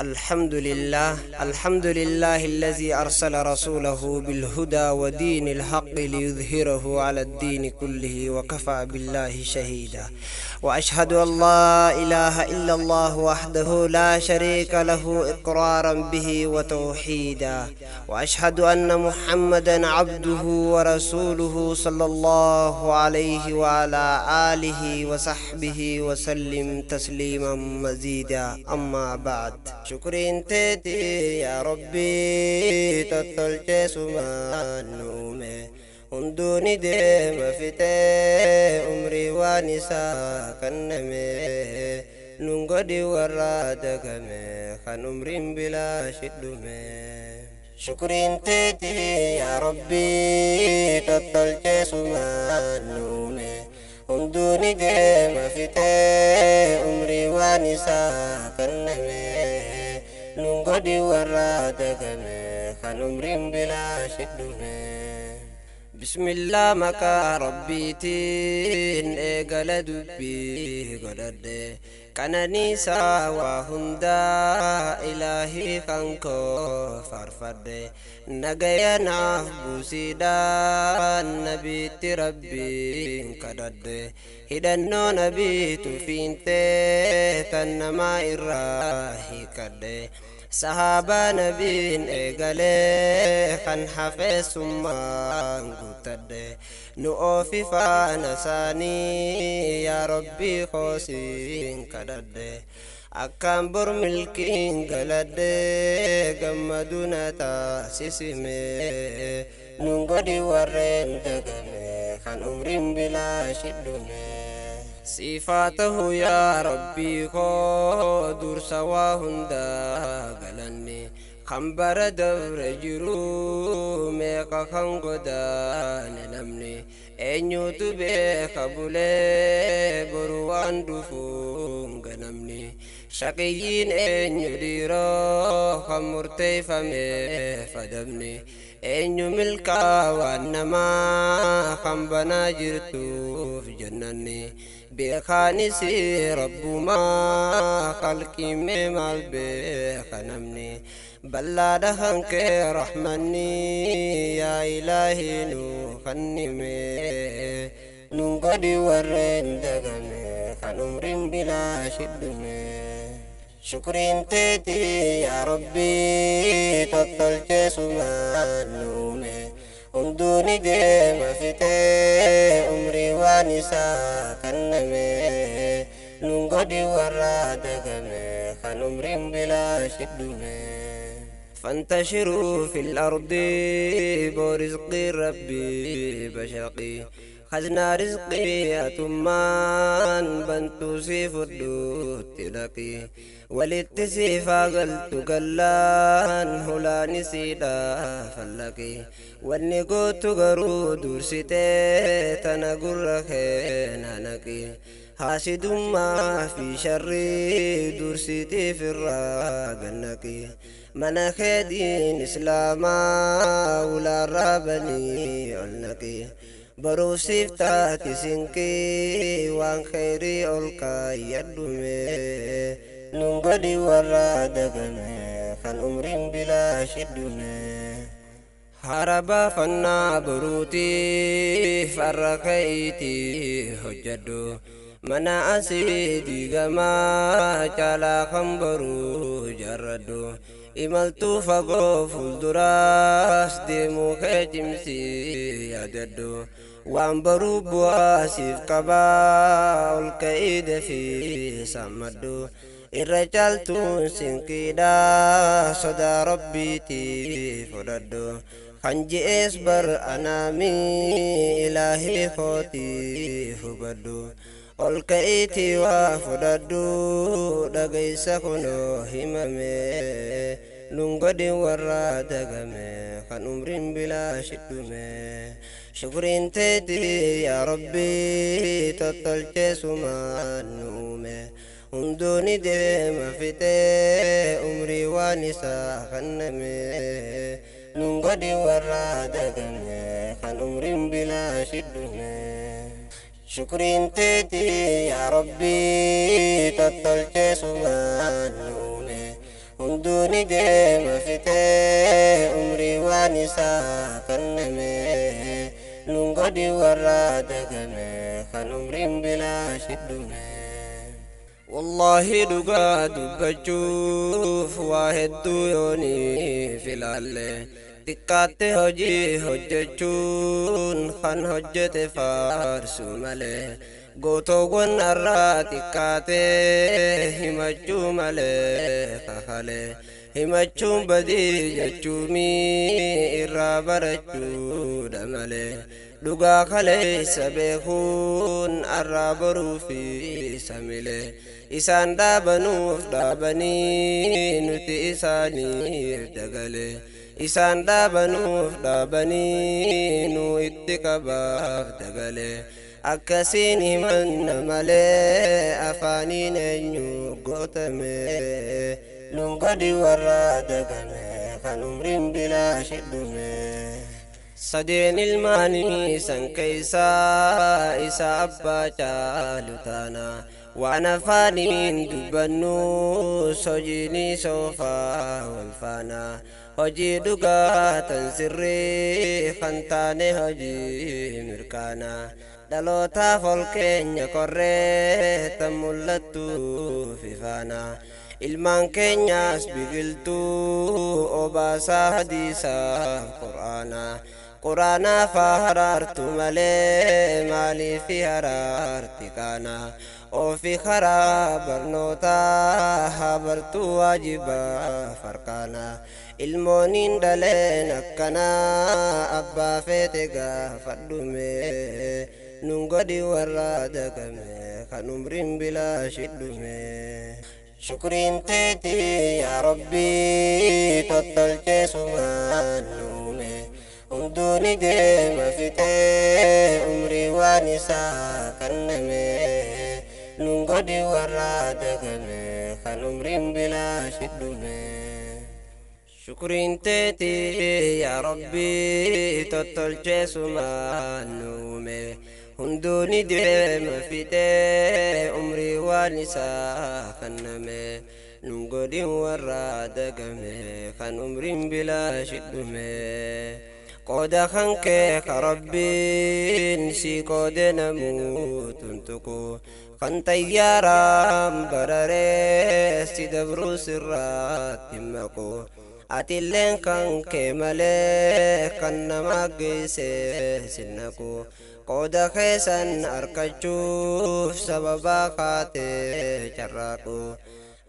الحمد لله الذي أرسل رسوله بالهدى ودين الحق ليظهره على الدين كله وكفى بالله شهيدا. وأشهد أن لا إله إلا الله وحده لا شريك له إقرارا به وتوحيدا. وأشهد أن محمدا عبده ورسوله صلى الله عليه وعلى آله وصحبه وسلم تسليما مزيدا. أما بعد، شكرين تيتي يا ربي تطلع سمان نومي هندوني ديم فتي عمري وانسا كنمي ننقدي ورادقمي خان عمرين بلا شدومي. شكرين تيتي يا ربي تطلع سمان نومي هندوني ديم فتي عمري وانسا كنمي ننقدي ورادقمي خان عمرين بلا شدومي. بسم الله مكا ربيتين ايقل دبي قدد كانني ساوى هندا إلهي خانكو فرفد نغينا بوسيدان نبيت ربي قدد هدنو نبيت فينتي تنما إراهي كده صحابة نبين إيقالي خان حفظ سمان قتد نؤفي فانساني يا ربي خوسين كدد أكام بر ملكين قلد قمدونا تاسسمي ننقدي ورين دقمي خان عمرين بلا شدومي. صفاته يا ربي خودر سواهن دا قلني خمبر دور جرو ميقا خنقو دا نلمني أنيو تبه قبولي بروان دفون قنمني شقيين أنيو ديرو خمرتي فمي فدبني أنيو ملكا وانما خمبنا جرتو في جنني بخانسي رب ما خلقي ممال بخنمني بلا دهنك رحمني يا إلهي نخنمي ننقدي ورين دقمي خان عمرين بلا شدمي. شكرين تيتي يا ربي تطلع سمان نومي هندوني ديم فتي عمري وانسا كنمي ننقدي ورادقمي خان عمرين بلا شدمي. فانتشروا في الأرض برزق ربي بشقي خزنا رزقي أتمان بنتو سيف الدوت تلقي وللتسيفا قلت قلان هلا نسيدا فلقي والنقوت قرود ورسيتي تنقر خينا نقي حاسد ما في شري درسيتي في الراق النقي من خدين إسلاما ولا رابني النقي بروسيف تاتي سنكي وان خيري أولكا يدومي ننقدي ورادقمي خان عمرين بلا شدومي. هربا فنا بروتي فرقيتي هجدو منا أسيدي غما جالا خمبرو جردو إمالتو فقو فلدراس ديمو خجمسي يددو وانبرو بواسيف قبا الكيد في سمدو الرجالتو سنكيدا صدا ربيتي فردو خنجي اسبر أنامي إلهي خوتي فبدو الكيتي وفردو دقيسا كنو هممي ننقدي ورادقمي خان عمرين بلا شدومي. شكرين تيتي يا ربي تطلع سمان نومي هندوني ديم فتي عمري وانسا خنمي ننقدي ورادقمي خان عمرين بلا شدومي. شكرين تيتي يا ربي تطلع سمان نومي هندوني ديما فتي عمري وانسا كنمي ننقدي ورادقمي خن عمري بلا شدمي والله دقا دبجوف واحد يوني في العلي تكاتي هجي هججون خن هجت فارسو ملي قوتو قن الراتي كاتي همجو ملي خخلي همجو بدي ججومي إرابرجو دملي دقا خلي سبيخون الرابرو في سملي إسان دابنوف دابني نتي إساني دقلي إسان دابنوف دابني نو اتكباف دقلي أكسيني من ملي أفاني نيو قوتمي لنقدي ورادقمي خنمرين بلا شدمي سدين الماني سنكيسا إسا أبا جالتانا وانا فانين دبنو سجيني سوفا والفانا هجي دقا تنسري خنتاني هجي مركانا دلوتا فولكين يقري تمولتو في فانا ilmaan keenyaas biqiltuu obaasaa hadiisaa quraanaa faa haraartu malee maaliifi haraarti kaana ofi karaa barnootaa haa bartuu waajibaa farkaana ilmooniin dhaleen akkanaa abbaa feete gaafadhume nun godhi warra dagame kan umriin bilaa shidhume شكرين تيتي يا ربي تطلت سمان نومي ودوني ديما فتي عمري وانسا كنمي ننقدي ورادقمي خان عمري بلا شدومي شكرين تيتي يا ربي تطلت سمان نومي هندوني ديما فتي عمري وانسا كنمي ننقدي ورادقمي خان عمري بلا شدومي قودا خانك كربي نسي قودا نموت انتكو خان طيارام براري سيدبرو سرات تمكو أتلين كانك ملك كنما قيسي سنكو قودا خيسان أركجوف سببا خاتي جراكو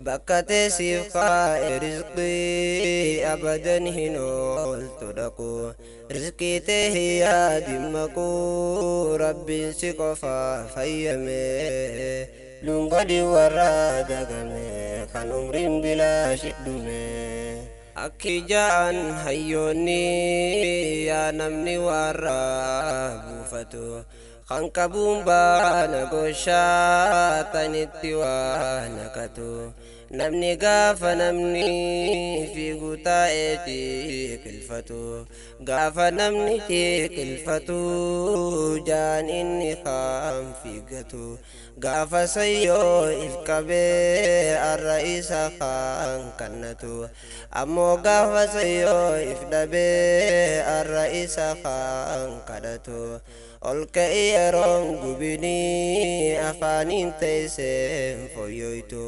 بكتي سيفا رزقي أبدا هنول تدكو رزقي تهيا دمكو ربي سيقفا فيمي لنقدي ورادقمي خان عمرين بلا شدمي أكيجان هيوني يا نمني ورابوفتو خانكبون بانا غوشا تانيتي وانكتو نمني غافا نمني في غوتا ايتي كلفتو غافا نمني تي كلفتو جان إني خام في غتو غافا سيو إفكابي الرئيس خان كنتو أمو غافا سيو إفدابي الرئيس خان كدتو olka'ii yeroon gubinii afaaniin teessee fooyyooytu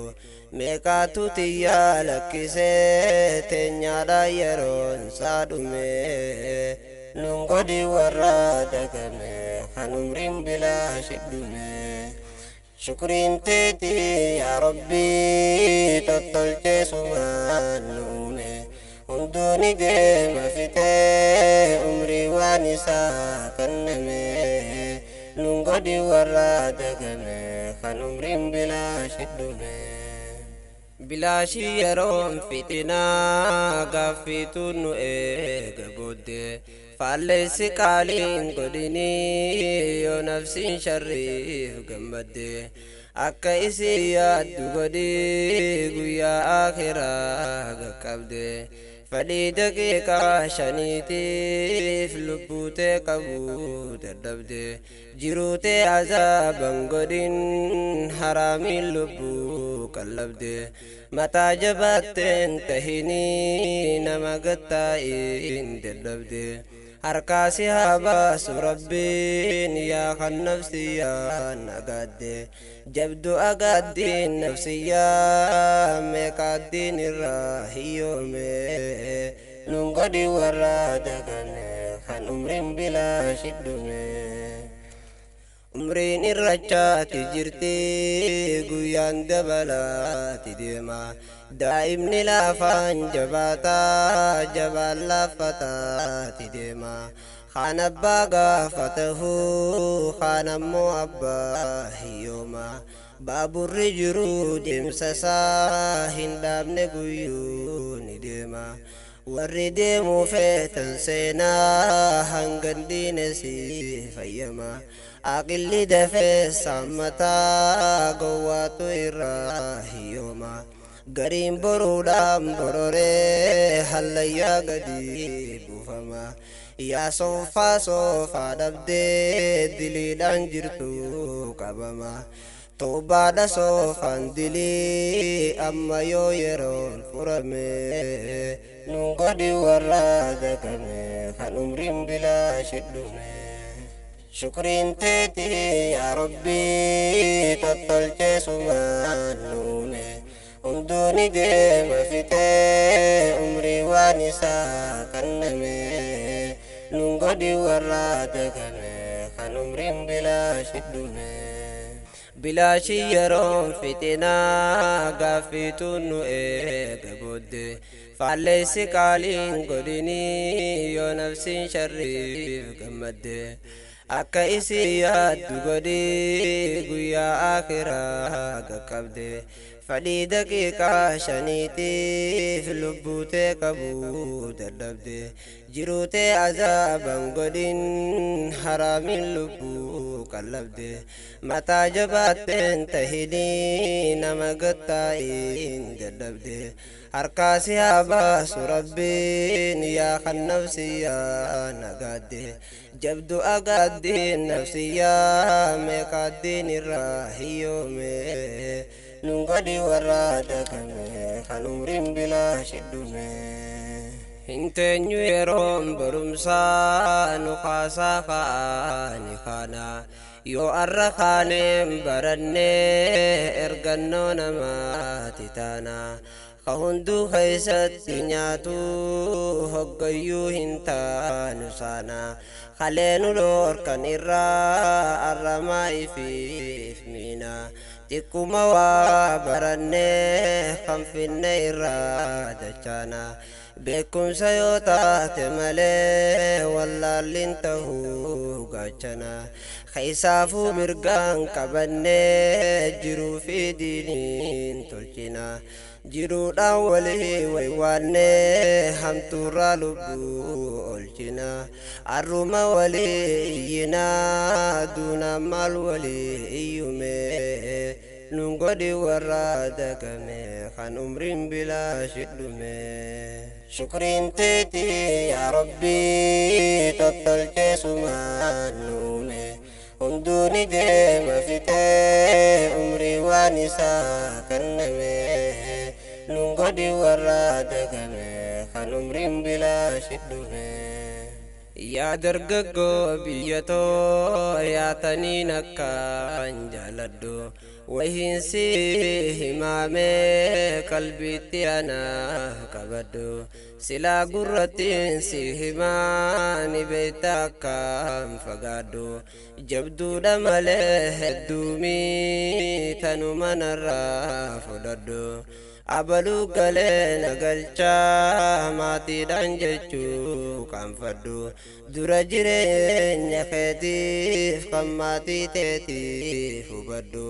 meeqaatu tiyyaa lakkisee teenyaadha yeroon saadhume nun godhi warra dagame kan umriin bilaa shidhume shukriin teeti yaa rabbii tottolchee sumaan nuume hunduni deema fitee umrii waan isaa kenname nun godhi warra dagame kan umriin bilaa shidhume bilaashii yeroon fitinaa gaaffiituun nu eega booddee faalleessi qaaliin godhinii yoo nafsiin sharriif gammadde akka isii yaaddu godhii guyyaa akhiraa qaqqabde fadhii daqiiqaa shaniitiif lubbuutee qabuu dadhabde jiruutee azaaban godhin haraamiin lubbuu qallabde mataa jabaatteen tahinii nama gattaa'iin dadhabde harkaasi haa baasu rabbiin yaa kan nafsiyyaan agaadde jabdu agaaddiin nafsiyyaa meeqaaddiin irraa hiyyoome nun godhi warra dagane kan umriin bilaa shiddume umriin irrachaati jirti guyyaan dabalaati deema daa'imni laafaan jabaataa jabaan laaffataati deema kaan abbaa gaafatahu kaan ammoo abbaa hiyyooma baaburri jiru deemsasaa hin dhaabne guyyuu ni deema warri deemuu feetan seenaa hangan diinesi fayyama aqilli dafee saammataa gowwaatu irraa hiyyooma gariin boruudhaan bororee hallayyaa gadi buufama yaa soofaa dhabdee diliidhaan jirtu qabama toobaadha soofaan dilii amma yoo yeroon furame nun godhi warra dagame kan umriin bilaa shiddume shukriin teeti yaa rabbii tottolchee sumaan nuume hunduuni deema fitee umrii waan isaa kanname nun godhi warra dagame kan umriin bilaa shiddume bilaashi yeroon fitinaa gaaffiituun nu eega booddee faalleessi qaaliin godhinii yoo nafsiin sharriif gammadde akka isii yaaddu godhii guyyaa akhiraa qaqqabde fadhii daqiiqaa shaniitiif lubbuutee qabuu dadhabde jiruutee azaaban godhin haraamiin lubbuu qallabde mataa jabaatteen tahinii nama gattaa'iin dadhabde harkaasi haa baasu rabbiin yaa kan nafsiyyaa nagaadde jabdu agaaddiin nafsiyyaa meeqaaddiin irraa hiyyoome nun godhi warra dagame kan umriin bilaa shiddume hinteenyu yeroon barumsaa nu kaasaa ka'ani kana yoo arra kaaneen barannee ergannoo namaati taana ka hunduu keessatti nyaatu hoggayyuu hin taanu saana kaleenu dhoorkan irraa arramaa ifiif miina xiqquma waa barannee kan finne irraa dachaana beekumsa yoo taate malee wallaalliin tahuu gaachana keessaafuu mirgaan qabannee jiruu fi diiniin tolchina jiruudhaan walii waywaannee hamtuurraa lubbuu olchina arruma walii iyyinaa duunaan maal walii iyyume nun godhi warra dagame kan umriin bilaa shiddume shukriin teeti yaa rabbii tottolchee sumaan nuume hunduuni deema fitee umrii waan isaa kanname nun godhi warra dagame kan umriin bilaa shiddume yaa dargaggoo biyyatoo yaataniin akkaan jaaladhu wahiinsi himaamee qalbiitti anaaf qabadhu silaa gurrattiin si himaani beeyta akkaan fagaadhu jabduudha malee hedduumii tanuma narraa fudhadhu abaluu galee nagalchaa maatiidhaan jechuu qaanfadhu dura jireenya keetiif kan maatii teetiif hubadhu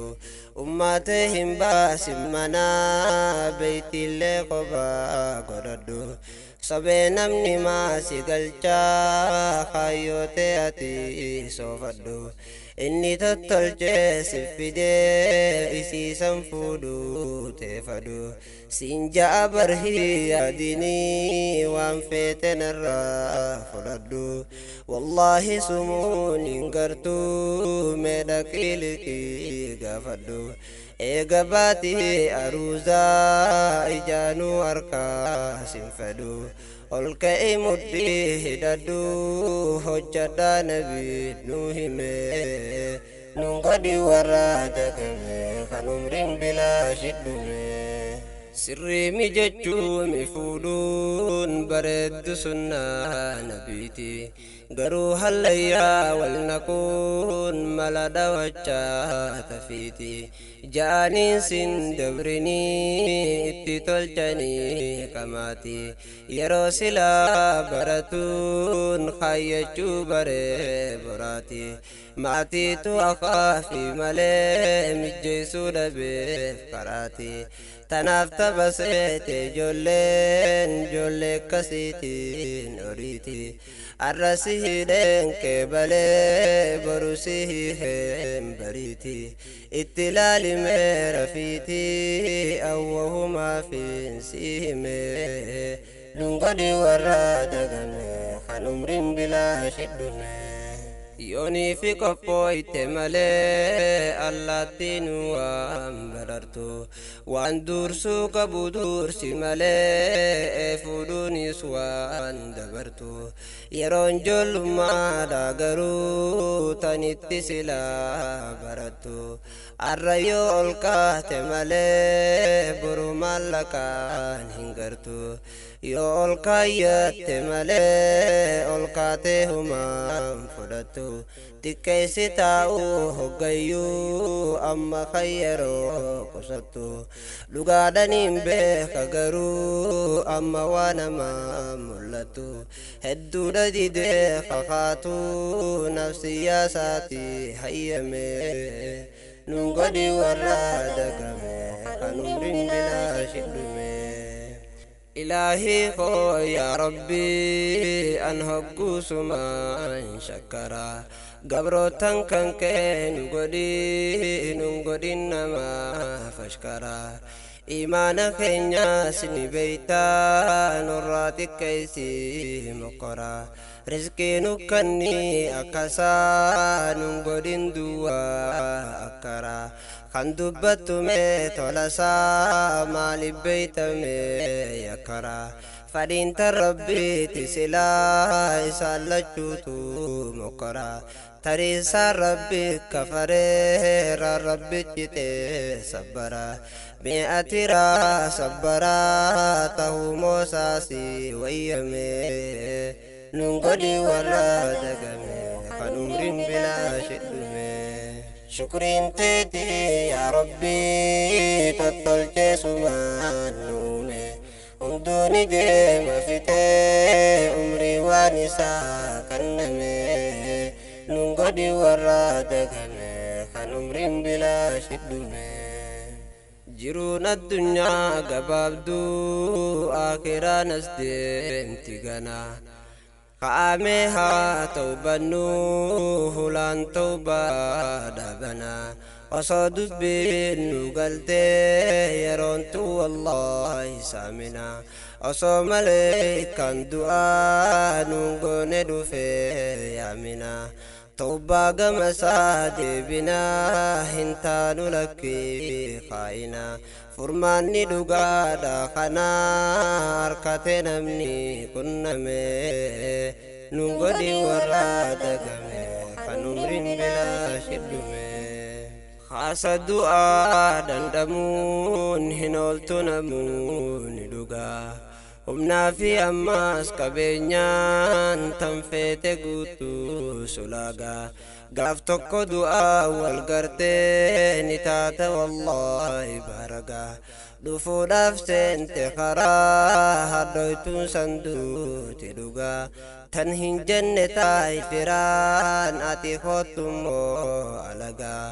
ummaatee hin baasin manaa beeytiillee kophaa godhadhu sobee namni maasi galchaa kaayyotee ati soofadhu inni tottolchee siffide isiisan fuudhuu teeffadhu siin ja'a barhii yaadinii waan feeten irraa fudhadhu wallaahi sumuun hin gartuu meedha qiiliqii gaafadhu eega baatii aruuzaa ijaanuu harkaa sin fedhu ol ka'e mudhii hidhadhu hojjadhaa nabii nu hime nun gadi warra dagame kan umriin bilaa shidhume sirrii mijechuu mifuudhuun bareeddu sunnaa nabiiti garuu hallayyaa wal naquun mala dhawachaa tafiiti jaaniin sin dabrinii itti tolchanii kamaati yeroo silaa baratuun kaayyachuu baree boraati maatiitu akaafi malee mijjeessuu dhabeef karaati tanaaf tabaseete ijoollee akkasiitiin horiiti arrasi hidheen keebalee borusi hiheen bariiti itti laalimee rafiitii awwahumaa fiinsi himee lungadi warra dagame kan umriin bilaa shidhume yoonii fi qophooyte malee allaattiin waan barartu waan dursuu qabu dursi malee fuudhuunis waan dabartu yeroon ijoollummaadhaa garuu tanitti silaa barattu arra yoo ol kaate malee boru maallaqaan hin gartu yoo ol kaayyatte malee ol kaatee humaan fudhattu xiqqeessi taa'uu hoggayyuu amma kan yeroo qusattu dhugaadhaniin beeka garuu amma waa namaa mul'attu hedduudha didee kakaatuu nafsiyyaa isaatii hayyame nun gadi warra dagame kan umriin bilaa shidhume إلهي خو يا ربي أن هقوس ما شكرا قبرو تنكن كين نقودي نما فشكرا إيمانك الناس نبيتا نراتك كيسي مقرا رزقي نكني أكسا نقودي دوا أكرا kan dubbattu mee tolasaa maaliif beeytame yakkaraa fadhiintan rabbiiti silaa isaan lachuutu mokkoraa tariisaan rabbi kafareera rabbichite sabbaraa mi'atiraa sabbaraa tahuu moosaasi wayyame nun godi warra dagame kan umriin bilaa shidhume شكرين تيتي يا ربي تطلت سمان نومي ودوني ديم فتي عمري وانسا كنمي ننقدي ورادك خان عمري بلا شدومي جرون الدنيا قبابدو آخرا نسدين تغنى قامها توبنو هلان توبا دبنا وصادت بين قلتي يرونتو والله سامنا وصوم عليك دعاء نقول ندفع يامنا توبا قمسا دبنا هنتان لك خاينا فرماني دوغادا خنا أركاتي نمني كنمي نغدي ورادا غمي خنمرين بلا شدومي خاص الدعاء دندمون هنولتو نمون دوغا humnaa fi ammas qabeenyaan tanfeete guutuu sulaagaa gaaf tokko du'aa wal gartee ni taata wallaahi baragaa dhufuudhaaf seente karaa hadhoytuun sanduuti dhugaa tan hin jenne taa'i firaan ati kottummoo alagaa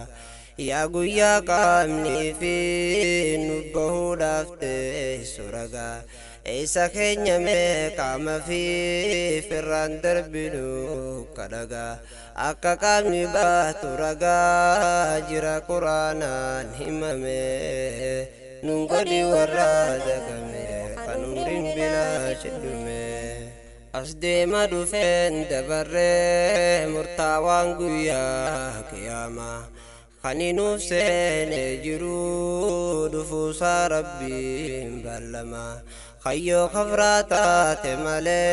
yaa guyyaa qaamnii fi nu bahuudhaaf teessu ragaa isa keenya meeqaama fi firraan darbinu kadhagaa akka qaamni baatu ragaa jira quraanaan himame nun godhi warra dagame kan umriin bilaa jedhume asdeema dhufeen dabarree murtaawaan guyyaa qiyaamaa kan nuuf seenee jiru dhufuusaa rabbiin ballama خيو خفراتا تمالي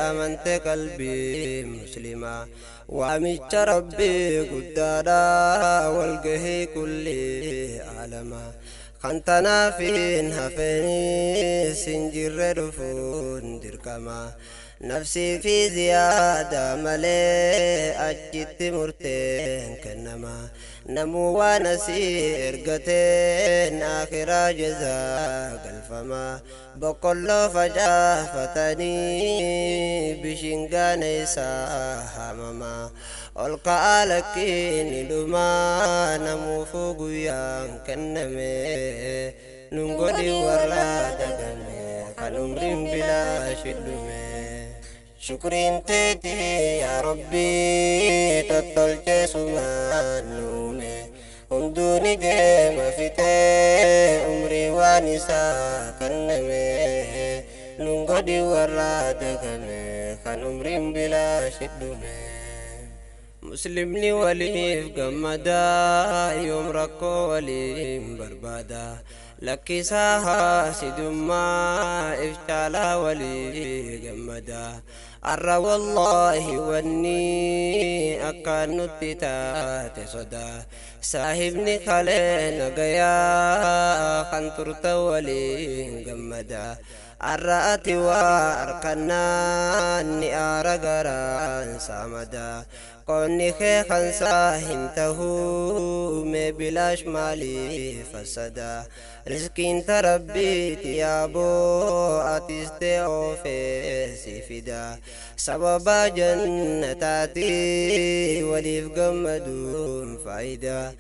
أمنت قلبي مسلمة وعميت ربي قدادا والقهي كل عالما خانتنا فين هفيني سنجر رفون دركما نفسي في زيادة ملي أجت مرتين كنما نمو ونسير قتين آخر جزاء الفما بقول فجاه فتني بشنغان همما ألقى لكين لما نمو فوق كنمي ننقل ورا دقمي كالأمر بلا شدمي شكرين تيتي يا ربي تطلت سمانومي دوني جيم فتي عمري وانسا كنمي ننقدي ورادكمي كان عمري بلا شدمي مسلمني ولي قمدا يوم ركو ولي بربادا لكي ساها سدما افتالا ولي قمدا أرى والله واني أكان التتات صدا صاحبني خلين قيا خنطرت ولي قمدا الرأتي واركناني أرقران سامدا قوني خيخا ساهنته بلاش مالي فسدا رزقين تربيت يا بو أتستي أوفيسي فدا سبب جنتاتي وليف قمدون فايدا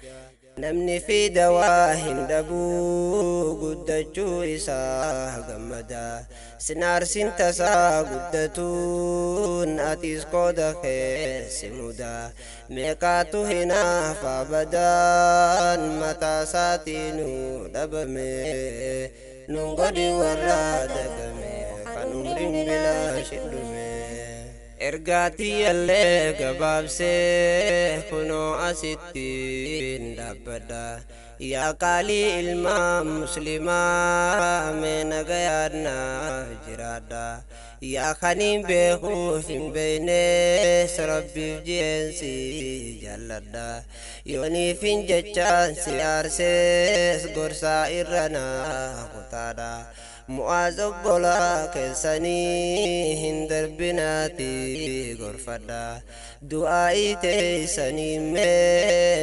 نمني في دواهن دبو قدتشو إسا قمدا سنار سنتسا قدتون أتيس قود خير سمودا ميقاتو هنا فابدان متا ساتينو دبمي ننقدي ورا دقمي خنمرين بلا شدمي إرقاتي اللي قبابسي كنو أستين دابدا يا قالي المام مسلما من غيرنا جرادا يا خنين بخوف بينيس ربي جنسي جلدا يوني فين جتشان سيارسيس قرصا إرنا قطادا معاذ بولا كسني هندر بناتي غرفدا دعائي تيسني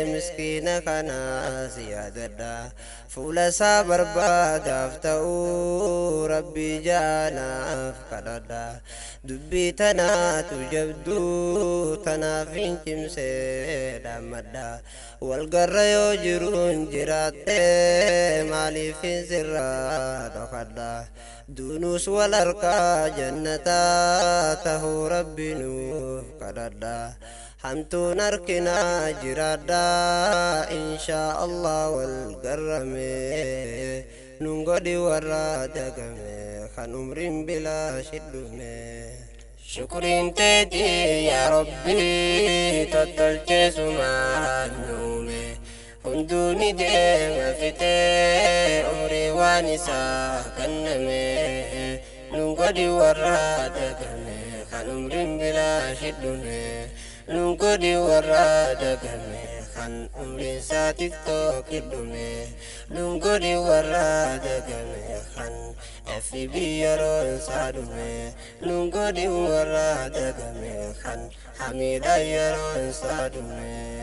مسكين خنا زيادة فولا صبر بعد افتو ربي جانا فقددا دبي تنا تجبدو تنا فين كمسي دامدا والقر يجرون جراتي مالي في سرا دخدا دونوس والارقى جنتا تهو ربي نوف قددا حمتو نركنا جرادا إن شاء الله والقرمي ننقدي ورا دقمي خان عمرين بلا شدمي شكرين تيتي يا ربي تطلت سما نومي هندوني ديما فتي عمري وانسا كنمي ننقدي ورا دقمي خان عمرين بلا شدمي ننقدي ورا دقمي خان عمري ساتك توكدمي ننقدي ورا دقمي خان FB يرون سادمي ننقدي ورا دقمي خان حميدا يرون سادمي